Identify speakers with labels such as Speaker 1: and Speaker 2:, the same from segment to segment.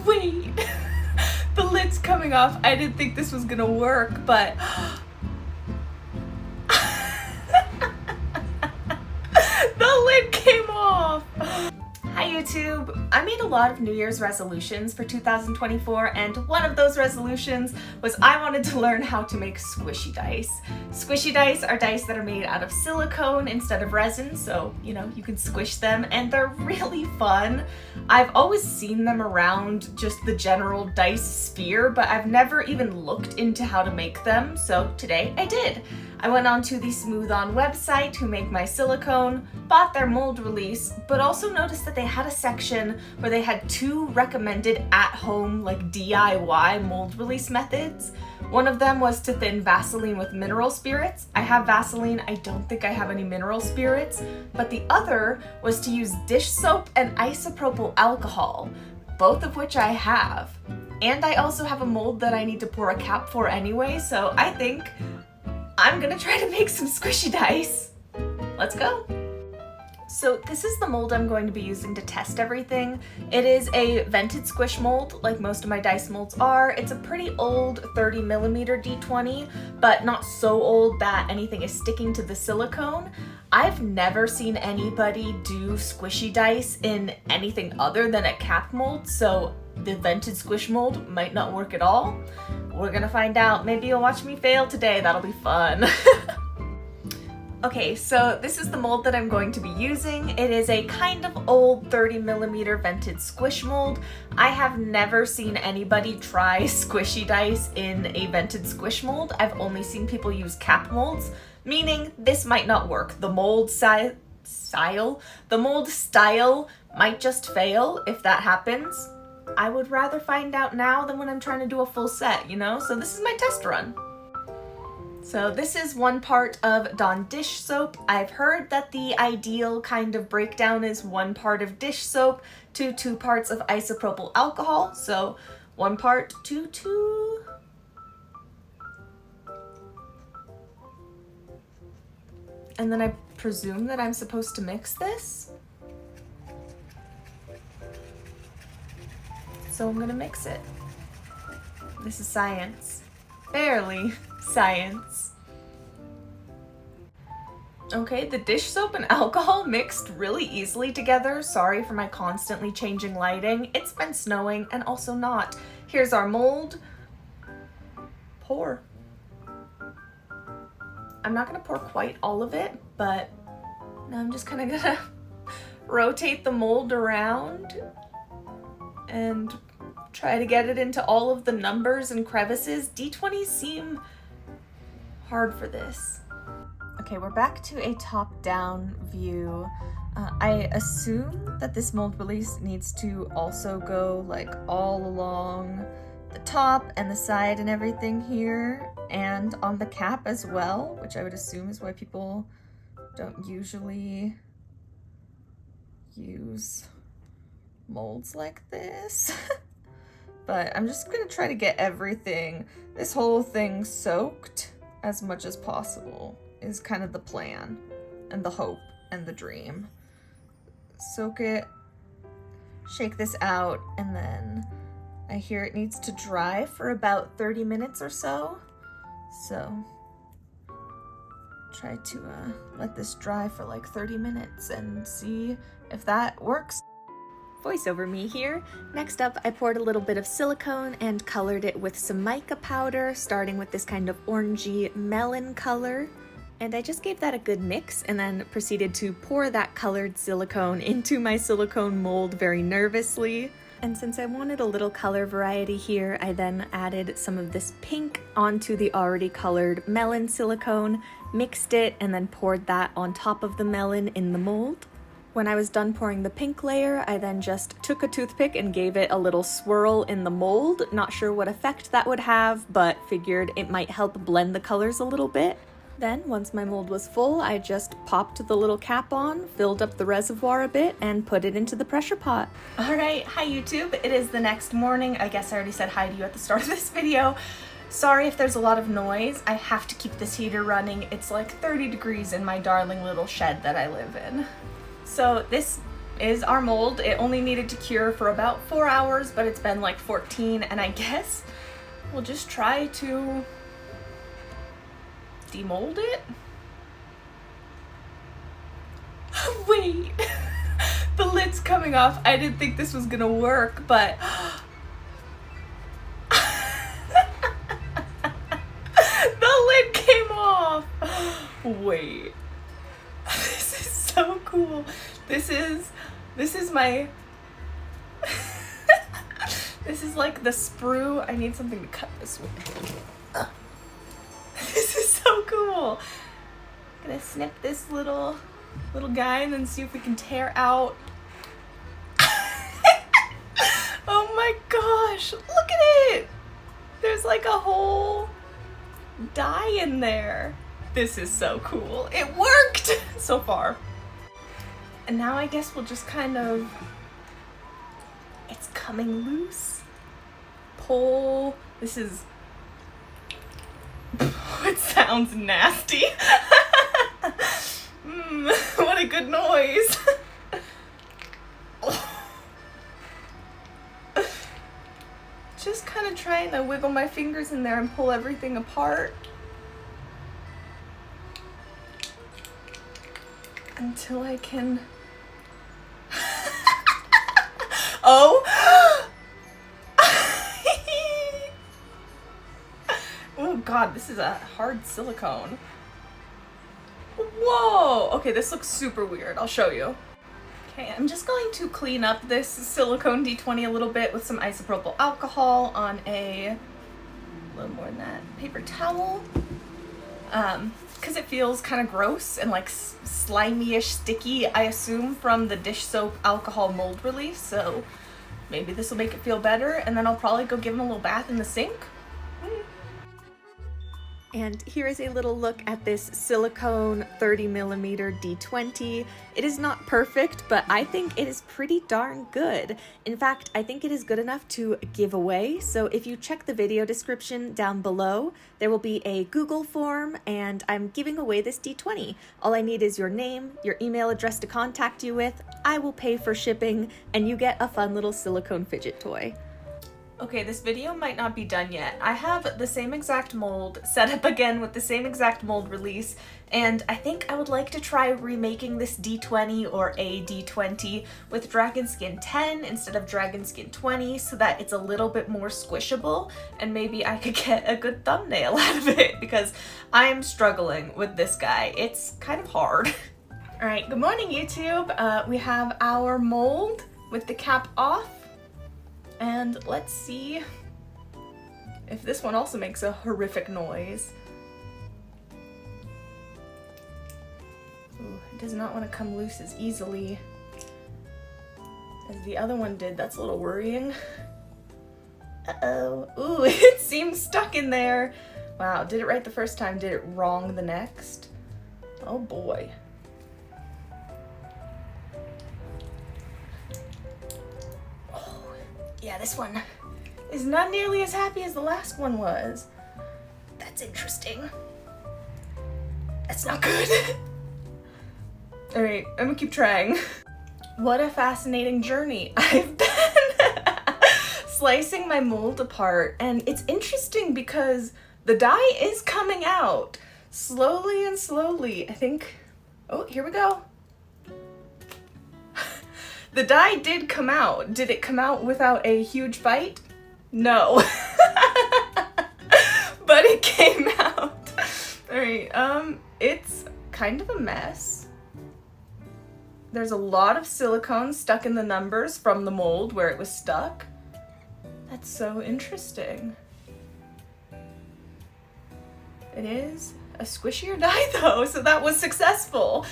Speaker 1: wait, the lid's coming off. I didn't think this was gonna work, but the lid came off. Hi YouTube! I made a lot of New Year's resolutions for 2024, and one of those resolutions was I wanted to learn how to make squishy dice. Squishy dice are dice that are made out of silicone instead of resin, so you know, you can squish them, and they're really fun. I've always seen them around just the general dice sphere, but I've never even looked into how to make them, so today I did. I went onto the Smooth On website who make my silicone, bought their mold release, but also noticed that they had a section where they had 2 recommended at-home, like DIY mold release methods. One of them was to thin Vaseline with mineral spirits. I have Vaseline, I don't think I have any mineral spirits, but the other was to use dish soap and isopropyl alcohol, both of which I have. And I also have a mold that I need to pour a cap for anyway, so I think I'm gonna try to make some squishy dice. Let's go. So this is the mold I'm going to be using to test everything. It is a vented squish mold, like most of my dice molds are. It's a pretty old 30mm D20, but not so old that anything is sticking to the silicone. I've never seen anybody do squishy dice in anything other than a cap mold, so the vented squish mold might not work at all. We're gonna find out. Maybe you'll watch me fail today, that'll be fun. Okay, so this is the mold that I'm going to be using. It is a kind of old 30mm vented squish mold. I have never seen anybody try squishy dice in a vented squish mold. I've only seen people use cap molds, meaning this might not work. The mold style might just fail if that happens. I would rather find out now than when I'm trying to do a full set, you know? So this is my test run. So this is 1 part of Dawn dish soap. I've heard that the ideal kind of breakdown is 1 part of dish soap to 2 parts of isopropyl alcohol. So 1 part to 2. And then I presume that I'm supposed to mix this. So I'm gonna mix it. This is science. Barely science. Okay, the dish soap and alcohol mixed really easily together. Sorry for my constantly changing lighting. It's been snowing and also not. Here's our mold. Pour. I'm not gonna pour quite all of it, but now I'm just kind of gonna rotate the mold around and try to get it into all of the numbers and crevices. D20s seem hard for this. Okay, we're back to a top-down view. I assume that this mold release needs to also go like all along the top and the side and everything here, and on the cap as well, which I would assume is why people don't usually use molds like this. But I'm just gonna try to get everything, this whole thing soaked as much as possible is kind of the plan and the hope and the dream. Soak it, shake this out, and then I hear it needs to dry for about 30 minutes or so. So try to let this dry for like 30 minutes and see if that works. Voiceover me here. Next up, I poured a little bit of silicone and colored it with some mica powder, starting with this kind of orangey melon color. And I just gave that a good mix and then proceeded to pour that colored silicone into my silicone mold very nervously. And since I wanted a little color variety here, I then added some of this pink onto the already colored melon silicone, mixed it, and then poured that on top of the melon in the mold. When I was done pouring the pink layer, I then just took a toothpick and gave it a little swirl in the mold. Not sure what effect that would have, but figured it might help blend the colors a little bit. Then, once my mold was full, I just popped the little cap on, filled up the reservoir a bit, and put it into the pressure pot. Alright, hi YouTube, it is the next morning. I guess I already said hi to you at the start of this video. Sorry if there's a lot of noise. I have to keep this heater running. It's like 30 degrees in my darling little shed that I live in. So this is our mold. It only needed to cure for about 4 hours, but it's been like 14, and I guess we'll just try to demold it. Wait, the lid's coming off. I didn't think this was gonna work, but the lid came off. Wait, this is so cool. This is my this is like the sprue. I need something to cut this with. This is so cool. I'm gonna snip this little guy and then see if we can tear out. Oh my gosh, look at it. There's like a whole dye in there. This is so cool. It worked so far. And now I guess we'll just kind of, it's coming loose. Pull. This is, it sounds nasty. What a good noise. Just kind of trying to wiggle my fingers in there and pull everything apart until I can. Oh! Oh god, this is a hard silicone. Whoa! Okay, this looks super weird. I'll show you. Okay, I'm just going to clean up this silicone D20 a little bit with some isopropyl alcohol on a little more than that paper towel. Because it feels kind of gross and like slimy-ish sticky, I assume, from the dish soap alcohol mold release, so maybe this will make it feel better, and then I'll probably go give him a little bath in the sink. And here is a little look at this silicone 30mm D20. It is not perfect, but I think it is pretty darn good. In fact, I think it is good enough to give away. So if you check the video description down below, there will be a Google form, and I'm giving away this D20. All I need is your name, your email address to contact you with. I will pay for shipping, and you get a fun little silicone fidget toy. Okay, this video might not be done yet. I have the same exact mold set up again with the same exact mold release, and I think I would like to try remaking this D20 or a D20 with Dragon Skin 10 instead of Dragon Skin 20 so that it's a little bit more squishable, and maybe I could get a good thumbnail out of it because I am struggling with this guy. It's kind of hard. Alright, good morning YouTube. We have our mold with the cap off. And let's see if this one also makes a horrific noise. Ooh, it does not want to come loose as easily as the other one did. That's a little worrying. Uh-oh. Ooh, it seems stuck in there. Wow, did it right the first time, did it wrong the next? Oh boy. Yeah, this one is not nearly as happy as the last one was. That's interesting. That's not good. Alright, I'm gonna keep trying. What a fascinating journey. I've been slicing my mold apart, and it's interesting because the dye is coming out slowly and slowly. I think, oh, here we go. The dye did come out. Did it come out without a huge fight? No. But it came out. Alright, it's kind of a mess. There's a lot of silicone stuck in the numbers from the mold where it was stuck. That's so interesting. It is a squishier dye though, so that was successful.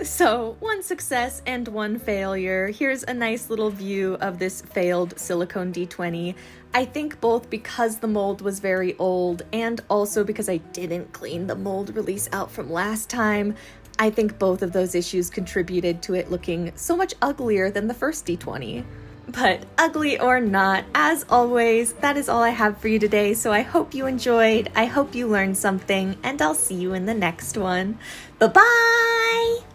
Speaker 1: So, one success and one failure. Here's a nice little view of this failed silicone D20. I think both because the mold was very old and also because I didn't clean the mold release out from last time, I think both of those issues contributed to it looking so much uglier than the first D20. But ugly or not, as always, that is all I have for you today, so I hope you enjoyed, I hope you learned something, and I'll see you in the next one. Bye-bye!